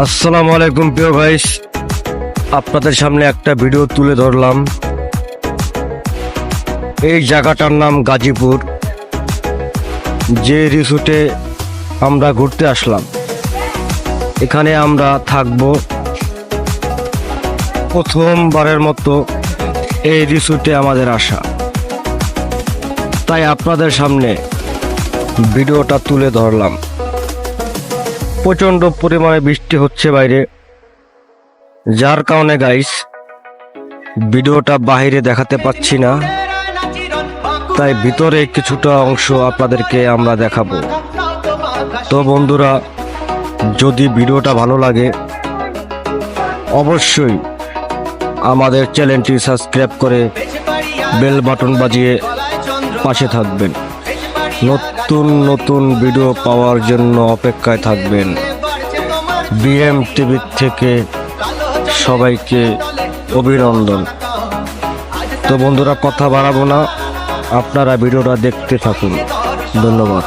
আসসালামু আলাইকুম প্রিয় গাইস, আপনাদের সামনে একটা ভিডিও তুলে ধরলাম। এই জায়গাটার নাম গাজীপুর, যে রিসোর্টে আমরা ঘুরতে আসলাম। এখানে আমরা থাকব। প্রথমবারের মতো এই রিসোর্টে আমাদের আসা, তাই আপনাদের সামনে ভিডিওটা তুলে ধরলাম। প্রচণ্ড পরিমাণে বৃষ্টি হচ্ছে বাইরে, যার কারণে গাইস ভিডিওটা বাইরে দেখাতে পাচ্ছি না, তাই ভিতরে কিছুটা অংশ আপনাদেরকে আমরা দেখাবো। তো বন্ধুরা, যদি ভিডিওটা ভালো লাগে অবশ্যই আমাদের চ্যানেলটি সাবস্ক্রাইব করে বেল বাটন বাজিয়ে পাশে থাকবেন। নতুন নতুন ভিডিও পাওয়ার জন্য অপেক্ষায় থাকবেন। বিএম টিভি থেকে সবাইকে অভিনন্দন। তো বন্ধুরা, কথা বাড়াবো না, আপনারা ভিডিওটা দেখতে থাকুন। ধন্যবাদ।